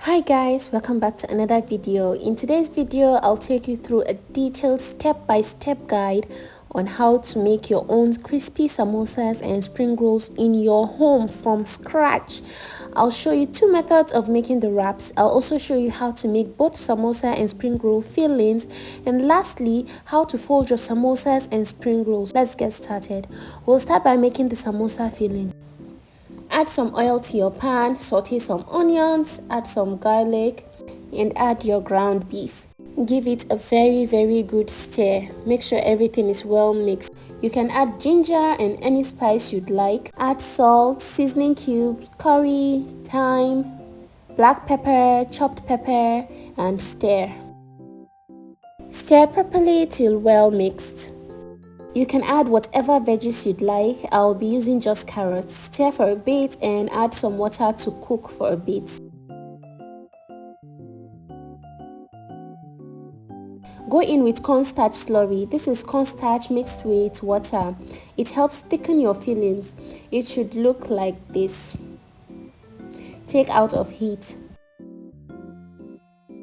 Hi guys, welcome back to another video. In today's video, I'll take you through a detailed step-by-step guide on how to make your own crispy samosas and spring rolls in your home from scratch. I'll show you two methods of making the wraps. I'll also show you how to make both samosa and spring roll fillings, and lastly, how to fold your samosas and spring rolls. Let's get started. We'll start by making the samosa filling. Add some oil to your pan, saute some onions, add some garlic, and add your ground beef. Give it a very good stir. Make sure everything is well mixed. You can add ginger and any spice you'd like. Add salt, seasoning cubes, curry, thyme, black pepper, chopped pepper, and stir. Stir properly till well mixed. You can add whatever veggies you'd like. I'll be using just carrots. Stir for a bit and add some water to cook for a bit. Go in with cornstarch slurry. This is cornstarch mixed with water. It helps thicken your fillings. It should look like this. Take out of heat.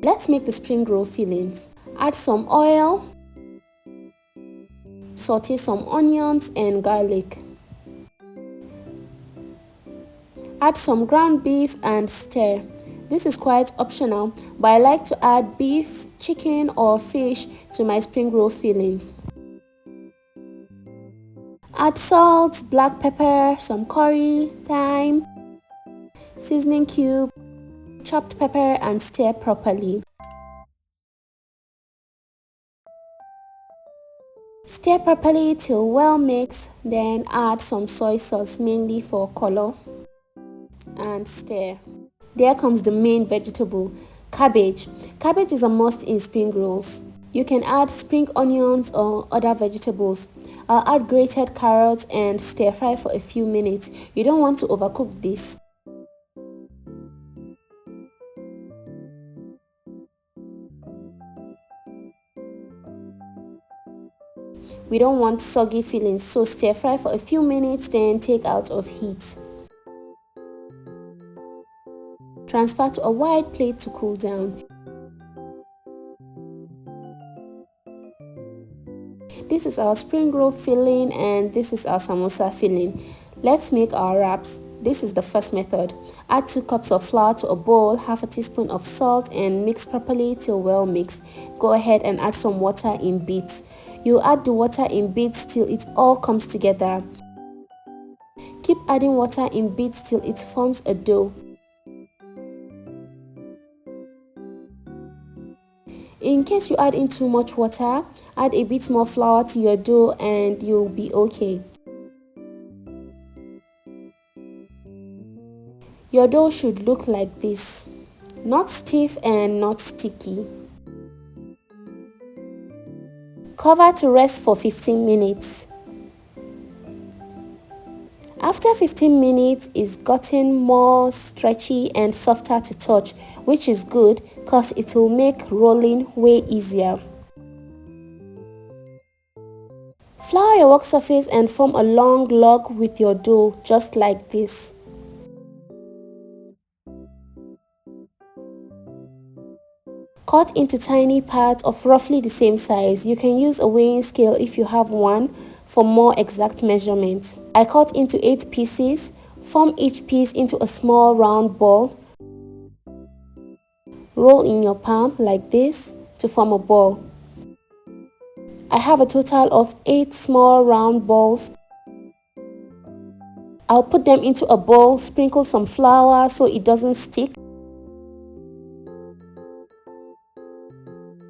Let's make the spring roll fillings. Add some oil. Saute some onions and garlic. Add some ground beef and stir. This is quite optional, but I like to add beef, chicken or fish to my spring roll fillings. Add salt, black pepper, some curry, thyme, seasoning cube, chopped pepper, and stir properly. Stir properly till well mixed, then add some soy sauce, mainly for color, and stir. There comes the main vegetable, cabbage. Cabbage is a must in spring rolls. You can add spring onions or other vegetables. I'll add grated carrots and stir fry for a few minutes. You don't want to overcook this. We don't want soggy fillings, so stir fry for a few minutes, then take out of heat. Transfer to a wide plate to cool down. This is our spring roll filling and this is our samosa filling. Let's make our wraps. This is the first method. Add 2 cups of flour to a bowl, half a teaspoon of salt, and mix properly till well mixed. Go ahead and add some water in bits. You add the water in bits till it all comes together. Keep adding water in bits till it forms a dough. In case you add in too much water, add a bit more flour to your dough and you'll be okay. Your dough should look like this, not stiff and not sticky. Cover to rest for 15 minutes. After 15 minutes, it's gotten more stretchy and softer to touch, which is good because it will make rolling way easier. Flour your work surface and form a long log with your dough, just like this. Cut into tiny parts of roughly the same size. You can use a weighing scale if you have one for more exact measurements. I cut into 8 pieces. Form each piece into a small round ball. Roll in your palm like this to form a ball. I have a total of 8 small round balls. I'll put them into a bowl, sprinkle some flour so it doesn't stick,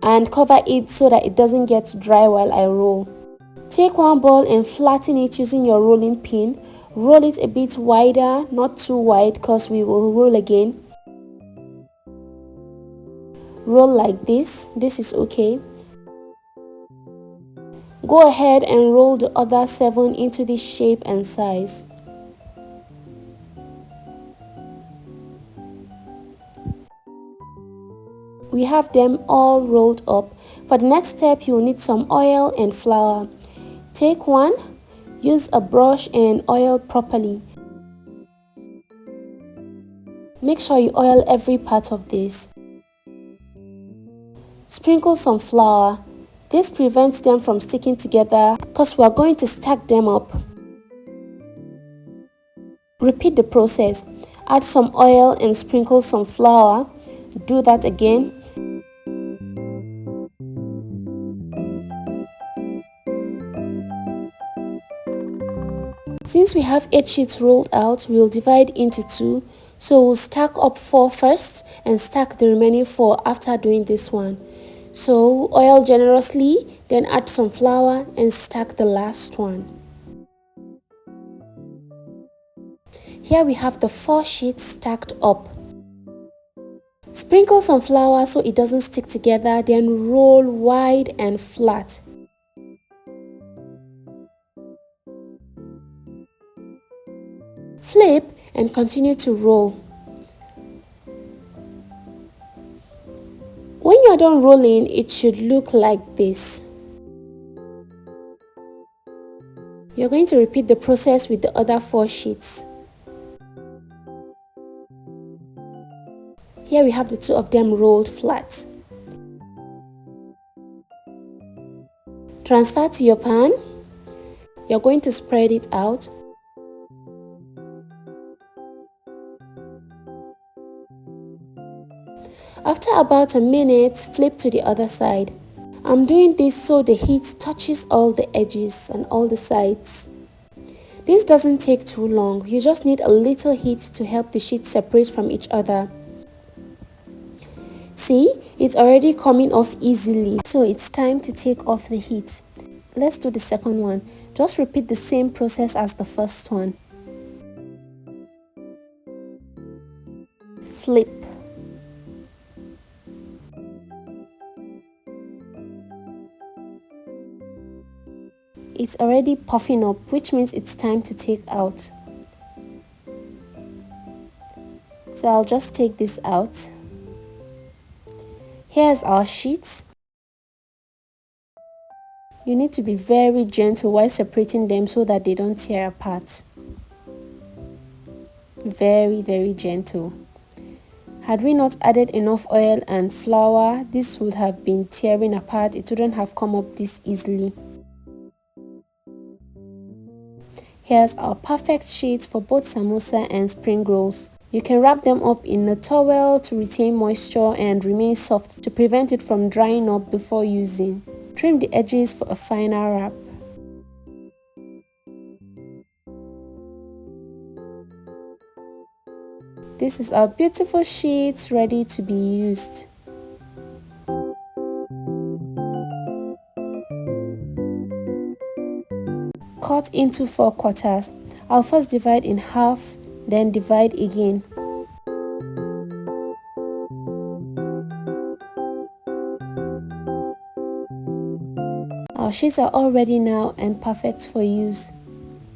and cover it so that it doesn't get dry while I roll. Take one ball and flatten it using your rolling pin. Roll it a bit wider, not too wide because we will roll again. Roll like this. This is okay. Go ahead and roll the other 7 into this shape and size. We have them all rolled up. For the next step, you'll need some oil and flour. Take one, use a brush and oil properly. Make sure you oil every part of this. Sprinkle some flour. This prevents them from sticking together because we are going to stack them up. Repeat the process. Add some oil and sprinkle some flour. Do that again. Since we have 8 sheets rolled out, we'll divide into 2. So we'll stack up 4 first and stack the remaining 4 after doing this one. So oil generously, then add some flour and stack the last one. Here we have the 4 sheets stacked up. Sprinkle some flour so it doesn't stick together, then roll wide and flat. Flip and continue to roll. When you're done rolling, it should look like this. You're going to repeat the process with the other 4 sheets. Here we have the 2 of them rolled flat. Transfer to your pan. You're going to spread it out. After about a minute, flip to the other side. I'm doing this so the heat touches all the edges and all the sides. This doesn't take too long. You just need a little heat to help the sheets separate from each other. See, it's already coming off easily, so it's time to take off the heat. Let's do the second one. Just repeat the same process as the first one. Flip. It's already puffing up, which means it's time to take out. So I'll just take this out. Here's our sheets. You need to be very gentle while separating them so that they don't tear apart. Very, very gentle. Had we not added enough oil and flour, this would have been tearing apart. It wouldn't have come up this easily. Here's our perfect sheets for both samosa and spring rolls. You can wrap them up in a towel to retain moisture and remain soft to prevent it from drying up before using. Trim the edges for a final wrap. This is our beautiful sheets ready to be used. Cut into 4 quarters. I'll first divide in half, then divide again. Our sheets are all ready now and perfect for use.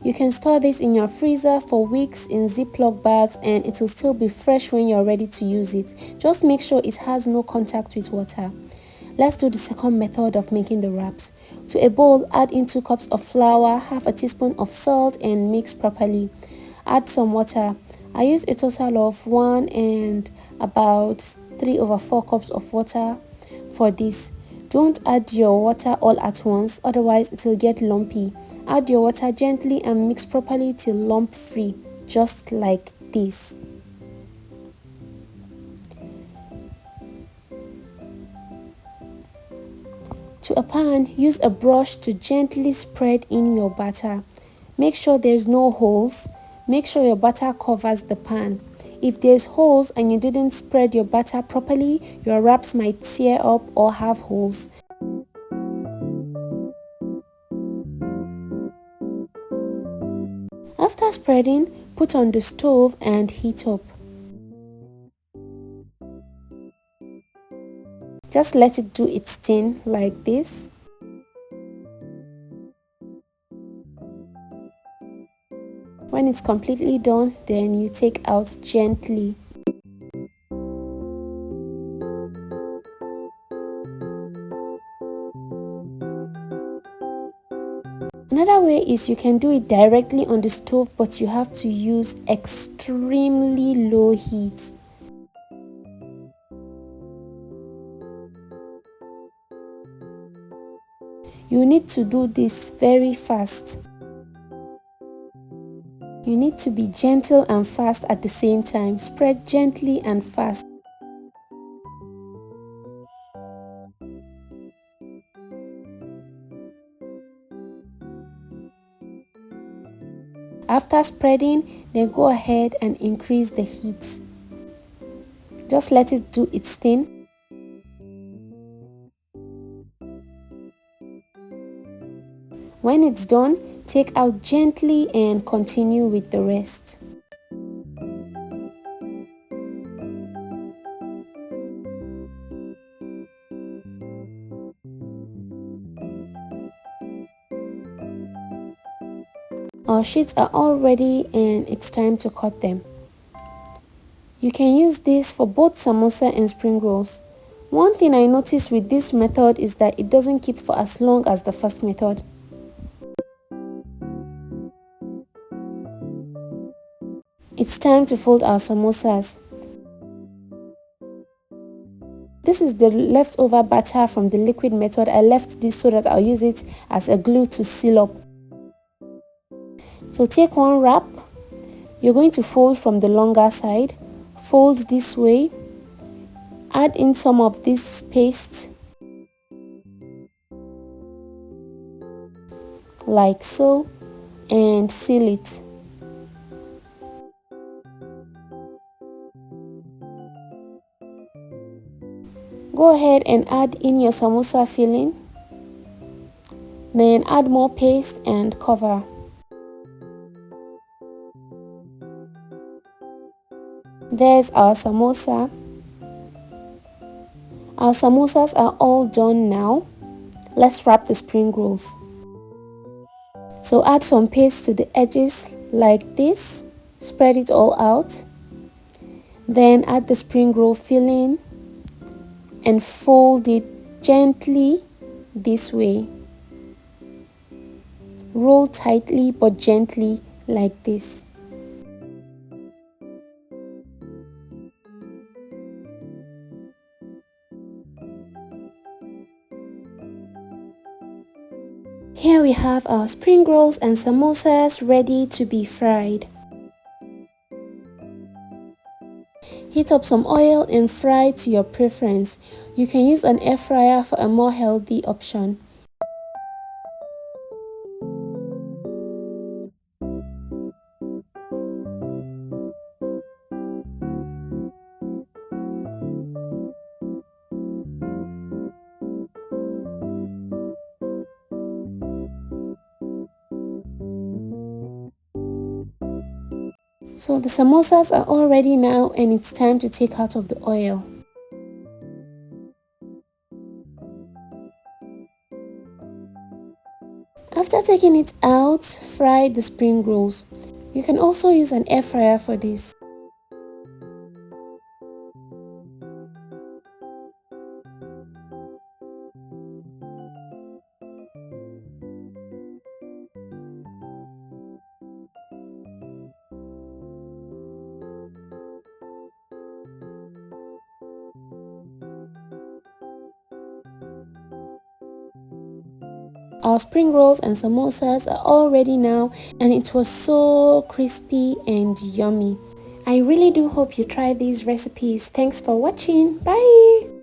You can store this in your freezer for weeks in Ziploc bags and it will still be fresh when you're ready to use it. Just make sure it has no contact with water. Let's do the second method of making the wraps. To a bowl, add in 2 cups of flour, half a teaspoon of salt and mix properly. Add some water. I use a total of 1 and about 3/4 cups of water for this. Don't add your water all at once, otherwise it will get lumpy. Add your water gently and mix properly till lump free, just like this. To a pan, use a brush to gently spread in your batter. Make sure there's no holes. Make sure your batter covers the pan. If there's holes and you didn't spread your batter properly, your wraps might tear up or have holes. After spreading, put on the stove and heat up. Just let it do its thing like this. When it's completely done, then you take out gently. Another way is you can do it directly on the stove, but you have to use extremely low heat. You need to do this very fast. You need to be gentle and fast at the same time. Spread gently and fast. After spreading, then go ahead and increase the heat. Just let it do its thing. When it's done, take out gently and continue with the rest. Our sheets are all ready and it's time to cut them. You can use this for both samosa and spring rolls. One thing I noticed with this method is that it doesn't keep for as long as the first method. It's time to fold our samosas. This is the leftover batter from the liquid method. I left this so that I'll use it as a glue to seal up. So take one wrap. You're going to fold from the longer side. Fold this way. Add in some of this paste. Like so. And seal it. Go ahead and add in your samosa filling. Then add more paste and cover. There's our samosa. Our samosas are all done now. Let's wrap the spring rolls. So add some paste to the edges like this. Spread it all out. Then add the spring roll filling and fold it gently this way. Roll tightly but gently like this. Here we have our spring rolls and samosas ready to be fried. Heat up some oil and fry to your preference. You can use an air fryer for a more healthy option. So the samosas are all ready now and it's time to take out of the oil. After taking it out, fry the spring rolls. You can also use an air fryer for this. Our spring rolls and samosas are all ready now and it was so crispy and yummy. I really do hope you try these recipes. Thanks for watching. Bye!